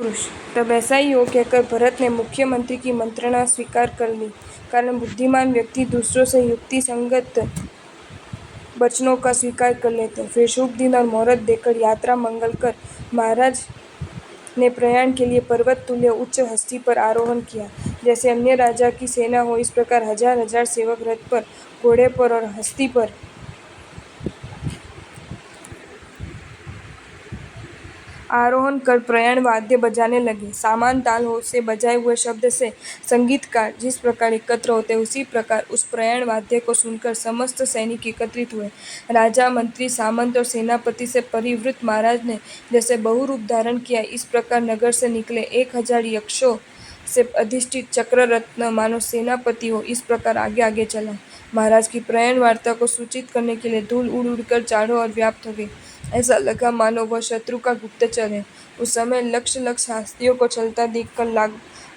पुरुष। तब ऐसा ही हो कहकर भरत ने मुख्यमंत्री की मंत्रणा स्वीकार कर ली। कारण बुद्धिमान व्यक्ति दूसरों से युक्ति संगत वचनों का स्वीकार कर लेते हैं। फिर शुभ दिन और मुहूर्त देखकर यात्रा मंगल कर महाराज ने प्रयाण के लिए पर्वत तुल्य उच्च हस्ती पर आरोहण किया। जैसे अन्य राजा की सेना हो इस प्रकार हजार हजार सेवक रथ पर, घोड़े पर और हस्ती पर आरोहण कर प्रयाण वाद्य बजाने लगे। सामान ताल हो से बजाए हुए शब्द से संगीतकार जिस प्रकार एकत्र होते उसी प्रकार उस प्रयाण वाद्य को सुनकर समस्त सैनिक एकत्रित हुए। राजा, मंत्री, सामंत और सेनापति से परिवृत महाराज ने जैसे बहुरूप धारण किया इस प्रकार नगर से निकले 1000 यक्षों से अधिष्ठित चक्र रत्न मानो सेनापति हो इस प्रकार आगे आगे चला। महाराज की प्रयाण वार्ता को सूचित करने के लिए धूल उड़ उड़कर चारों ओर व्याप्त हो गई। ऐसा लगा मानो वह शत्रु का गुप्तचर है। उस समय लक्ष लक्ष हस्तियों को चलता देखकर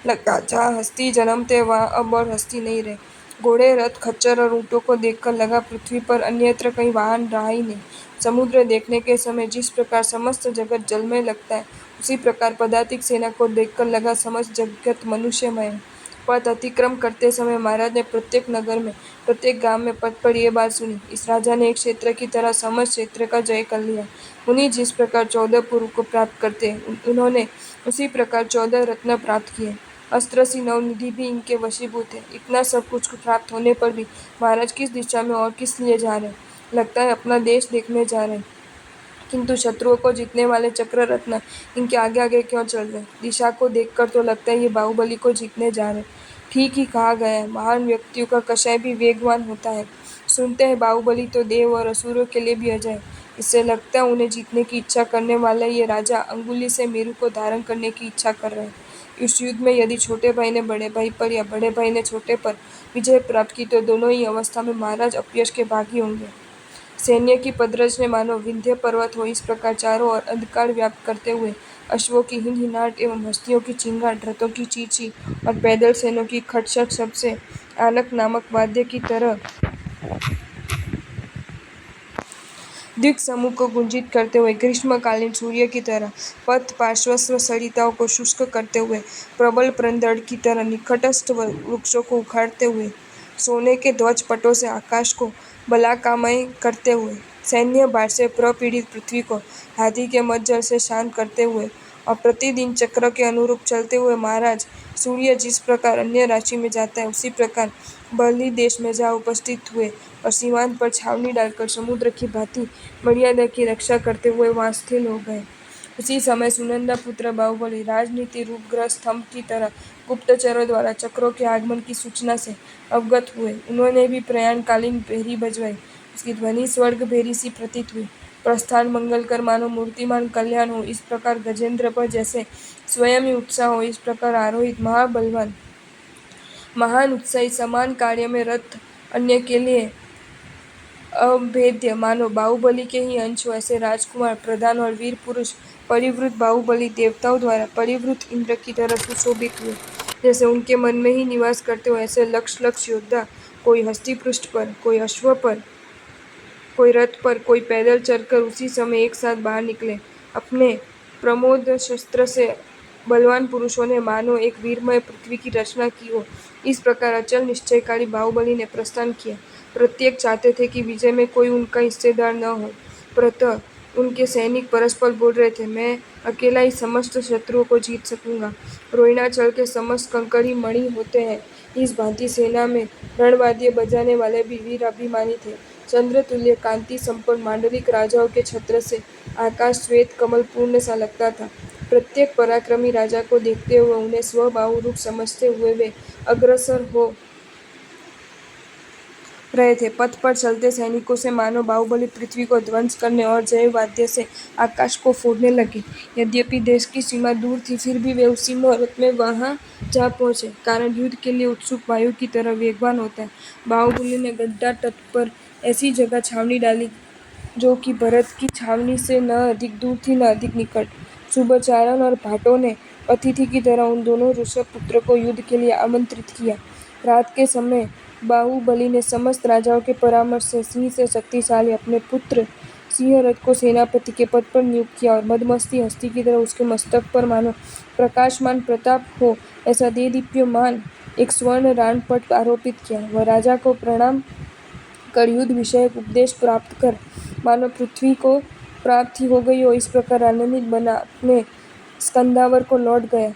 लगा जहाँ हस्ती जन्मते वहाँ अब और हस्ती नहीं रहे। घोड़े, रथ, खच्चर और ऊँटों को देखकर लगा पृथ्वी पर अन्यत्र कहीं वाहन रहा ही नहीं। समुद्र देखने के समय जिस प्रकार समस्त जगत जलमय लगता है उसी प्रकार पदातिक सेना को देखकर लगा समस्त जगत मनुष्यमय है। पथ अतिक्रम करते समय महाराज ने प्रत्येक नगर में, प्रत्येक गांव में पथ पर ये बात सुनी। इस राजा ने एक क्षेत्र की तरह समस्त क्षेत्र का जय कर लिया। मुनि जिस प्रकार 14 पुर को प्राप्त करते हैं उन्होंने उसी प्रकार 14 रत्न प्राप्त किए। अस्त्र सी नवनिधि भी इनके वशीभूत है। इतना सब कुछ प्राप्त होने पर भी महाराज किस दिशा में और किस लिए जा रहे हैं? लगता है अपना देश देखने जा रहे हैं। किंतु शत्रुओं को जीतने वाले चक्र रत्न इनके आगे आगे क्यों चल रहे? दिशा को देखकर तो लगता है ये बाहुबली को जीतने जा रहे। ठीक ही कहा गया है, महान व्यक्तियों का कषाय भी वेगवान होता है। सुनते हैं बाहुबली तो देव और असुरों के लिए भी अजय। इससे लगता है उन्हें जीतने की इच्छा करने वाला ये राजा अंगुली से मेरु को धारण करने की इच्छा कर रहे हैं। इस युद्ध में यदि छोटे भाई ने बड़े भाई पर या बड़े भाई ने छोटे पर विजय प्राप्त की तो दोनों ही अवस्था में महाराज अपयश के भागी होंगे। सैन्य की पदरज ने मानो विंध्य पर्वत हो इस प्रकार चारों ओर अंधकार व्याप्त करते हुए अश्वों की हिनहिनाहट एवं हस्तियों की चिंगाट, रथों की चींची और पैदल सैन्यों की खटशट सबसे आनक नामक वाद्य की तरह दिक् समूह को गुंजित करते हुए ग्रीष्मकालीन सूर्य की तरह पथ पार्श्वस्थ सरिताओं को शुष्क करते हुए प्रबल प्रंदड़ की तरह निकटस्थ वृक्षों को उखाड़ते हुए सोने के ध्वज पटों से आकाश को बलाकामय करते हुए सैन्य भार से प्रपीड़ित पृथ्वी को हाथी के मज्जर से शांत करते हुए और प्रतिदिन चक्र के अनुरूप चलते हुए महाराज सूर्य जिस प्रकार अन्य राशि में जाता है उसी प्रकार बलि देश में जा उपस्थित हुए और सीमांत पर छावनी डालकर समुद्र की भांति मर्यादा की रक्षा करते हुए वहां स्थिर हो गए। उसी समय सुनंदा पुत्र बाहुबली राजनीति रूपग्रह स्तंभ की तरह गुप्तचरों द्वारा चक्रों के आगमन की सूचना से अवगत हुए। उन्होंने भी प्रयाणकालीन भेरी बजवाई। उसकी ध्वनि स्वर्ग भेरी सी प्रतीत हुई। प्रस्थान मंगल कर मानो मूर्तिमान कल्याण हो इस प्रकार गजेंद्र पर जैसे स्वयं ही उत्साह हो इस प्रकार आरोहित महाबलवान महान उत्साही समान कार्य में रथ अन्य के लिए अभेद्य मानो बाहुबली के ही अंश हो ऐसे राजकुमार, प्रधान और वीर पुरुष परिवृत बाहुबली देवताओं द्वारा परिवृत इंद्र की तरह सुशोभित हुए। जैसे उनके मन में ही निवास करते हो ऐसे लक्ष लक्ष योद्धा, कोई हस्ती पृष्ठ पर, कोई अश्व पर, कोई रथ पर, कोई पैदल चलकर उसी समय एक साथ बाहर निकले। अपने प्रमोद शस्त्र से बलवान पुरुषों ने मानो एक वीरमय पृथ्वी की रचना की हो इस प्रकार अचल निश्चयकारी बाहुबली ने प्रस्थान किया। प्रत्येक चाहते थे कि विजय में कोई उनका हिस्सेदार न हो। प्रतः उनके सैनिक परस्पर बोल रहे थे, मैं अकेला ही समस्त शत्रुओं को जीत सकूंगा। रोहिणाचल के समस्त कंकड़ी मणि होते हैं। इस भांति सेना में रणवाद्य बजाने वाले भी वीर अभिमानी थे। चंद्रतुल्य कांति संपन्न मांडलिक राजाओं के छत्र से आकाश श्वेत कमल पूर्ण सा लगता था। प्रत्येक पराक्रमी राजा को देखते हुए उन्हें स्वबाहु रूप समझते हुए वे अग्रसर हो रहे थे। पथ पर चलते सैनिकों से मानो बाहुबली पृथ्वी को ध्वंस करने और जय वाद्य से आकाश को फोड़ने लगे। यद्यपि देश की सीमा दूर थी फिर भी वे उसी मुहूर्त में वहां जा पहुंचे। कारण युद्ध के लिए उत्सुक वायु की तरह वेगवान होता है। बाहुबली ने गड्ढा तट पर ऐसी जगह छावनी डाली जो कि भरत की छावनी से न अधिक दूर थी न अधिक निकट। सुबचारण और भाटों ने अतिथि की तरह उन दोनों ऋषभ पुत्र को युद्ध के लिए आमंत्रित किया। रात के समय बाहुबली ने समस्त राजाओं के परामर्श से सिंह से शक्तिशाली अपने पुत्र सिंहरथ को सेनापति के पद पर नियुक्त किया और मदमस्ती हस्ती की तरह उसके मस्तक पर मानो प्रकाशमान प्रताप हो ऐसा देदीप्यमान एक स्वर्ण राणपट आरोपित किया। वह राजा को प्रणाम कर युद्ध विषयक उपदेश प्राप्त कर मानो पृथ्वी को प्राप्ति हो गई हो इस प्रकार आनंदित बना अपने स्कंदावर को लौट गया।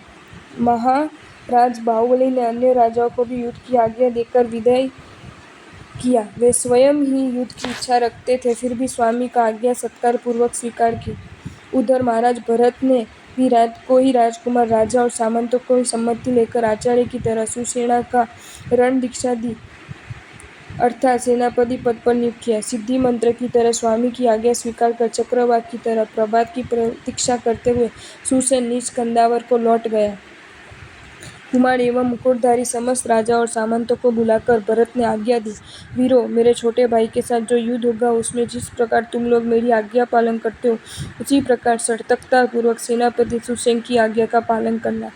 महाराज बाहुबली ने अन्य राजाओं को भी युद्ध की आज्ञा देकर विदाई किया। वे स्वयं ही युद्ध की इच्छा रखते थे, फिर भी स्वामी का आज्ञा सत्कार पूर्वक स्वीकार की। उधर महाराज भरत ने भी कोई राजकुमार राजा और सामंतों को सम्मति लेकर आचार्य की तरह सुसेना का रण दीक्षा दी अर्थात सेनापति पद पर नियुक्त किया। सिद्धि मंत्र की तरह स्वामी की आज्ञा स्वीकार कर चक्रवाक की तरह प्रभात की प्रतीक्षा करते हुए सुसेन निज स्कंदावर को लौट गया। कुमार एवं मुकुटधारी समस्त राजा और सामंतों को बुलाकर भरत ने आज्ञा दी, वीरों, मेरे छोटे भाई के साथ जो युद्ध होगा उसमें जिस प्रकार तुम लोग मेरी आज्ञा पालन करते हो उसी प्रकार सतर्कता पूर्वक सेनापति सुसेन की आज्ञा का पालन करना।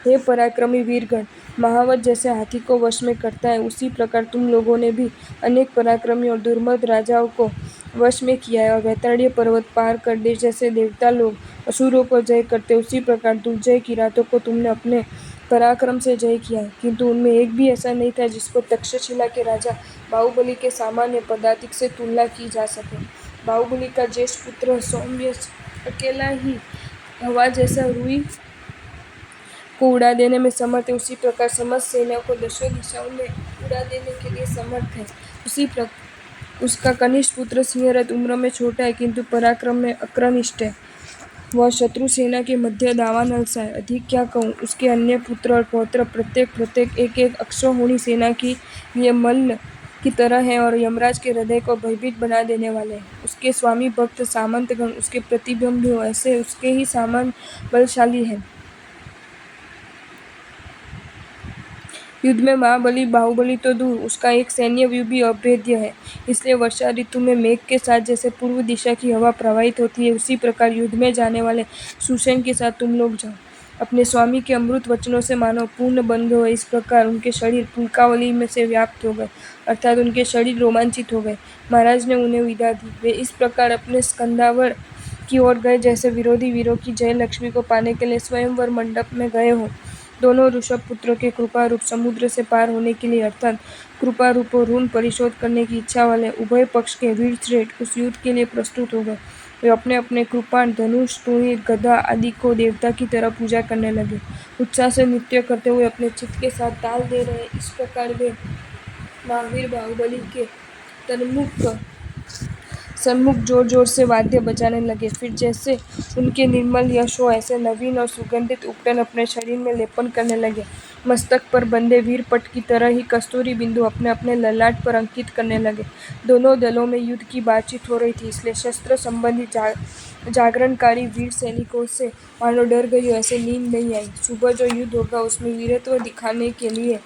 हे पराक्रमी वीरगण, महावत जैसे हाथी को वश में करता है उसी प्रकार तुम लोगों ने भी अनेक पराक्रमी और दुर्मद राजाओं को वश में किया है और वैतरणी पर्वत पार कर देश जैसे देवता लोग असुरों को जय करते उसी प्रकार दुर्जय किरातों को तुमने अपने पराक्रम से जय किया है, किंतु उनमें एक भी ऐसा नहीं था जिसको तक्षशिला के राजा बाहुबली के सामान्य पदातिक से तुलना की जा सके। बाहुबली का ज्येष्ठ पुत्र सौम्य अकेला ही हवा जैसा रुई को उड़ा देने में समर्थ है, उसी प्रकार समस्त सेना को दशों दिशाओं में उड़ा देने के लिए समर्थ है। उसका कनिष्ठ पुत्र सिंहरथ उम्र में छोटा है किंतु पराक्रम में अकनिष्ठ है। वह शत्रु सेना के मध्य दावानल सा है। अधिक क्या कहूँ, उसके अन्य पुत्र और पौत्र प्रत्येक एक एक अक्षौहिणी सेना के लिए मल्ल की तरह है और यमराज के हृदय को भयभीत बना देने वाले हैं। उसके स्वामी भक्त सामंतगण उसके प्रतिबिंब हो ऐसे उसके ही समान बलशाली हैं। युद्ध में महाबली बाहुबली तो दूर, उसका एक सैन्य व्यू भी अभेद्य है। इसलिए वर्षा ऋतु में मेघ के साथ जैसे पूर्व दिशा की हवा प्रवाहित होती है उसी प्रकार युद्ध में जाने वाले सुसेन के साथ तुम लोग जाओ। अपने स्वामी के अमृत वचनों से मानो पूर्ण बंध हो इस प्रकार उनके शरीर पुलकावली में से व्याप्त हो गए अर्थात उनके शरीर रोमांचित हो गए। महाराज ने उन्हें विदा दी। वे इस प्रकार अपने स्कंदावर की ओर गए जैसे विरोधी वीरों की जय लक्ष्मी को पाने के लिए स्वयंवर मंडप में गए हो। दोनों ऋषभ पुत्रों के कृपा रूप समुद्र से पार होने के लिए अर्थात कृपा रूप ऋण परिशोध करने की इच्छा वाले उभय पक्ष के वीर श्रेष्ठ उस युद्ध के लिए प्रस्तुत हो गए। वे अपने अपने कृपाण धनुष तूणी गदा आदि को देवता की तरह पूजा करने लगे, उत्साह से नृत्य करते हुए अपने चित्त के साथ ताल दे रहे। इस प्रकार वे महावीर बाहुबली के सन्मुख जोर जोर से वाद्य बजाने लगे। फिर जैसे उनके निर्मल यश हो ऐसे नवीन और सुगंधित उपटन अपने शरीर में लेपन करने लगे। मस्तक पर बंधे वीरपट की तरह ही कस्तूरी बिंदु अपने अपने ललाट पर अंकित करने लगे। दोनों दलों में युद्ध की बातचीत हो रही थी, इसलिए शस्त्र संबंधी जागरणकारी वीर सैनिकों से मानो डर गई हो ऐसे नींद नहीं आई। सुबह जो युद्ध होगा उसमें वीरत्व दिखाने के लिए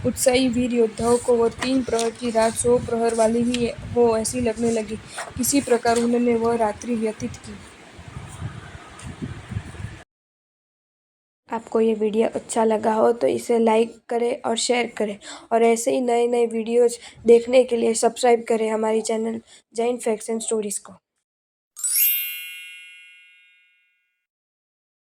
उत्साही वीर योद्धाओं को वह 3 प्रहर की रात 100 प्रहर वाली ही हो ऐसी लगने लगी। किसी प्रकार उन्होंने वह रात्रि व्यतीत की। आपको ये वीडियो अच्छा लगा हो तो इसे लाइक करें और शेयर करें और ऐसे ही नए नए वीडियोज़ देखने के लिए सब्सक्राइब करें हमारी channel Jain facts and stories को।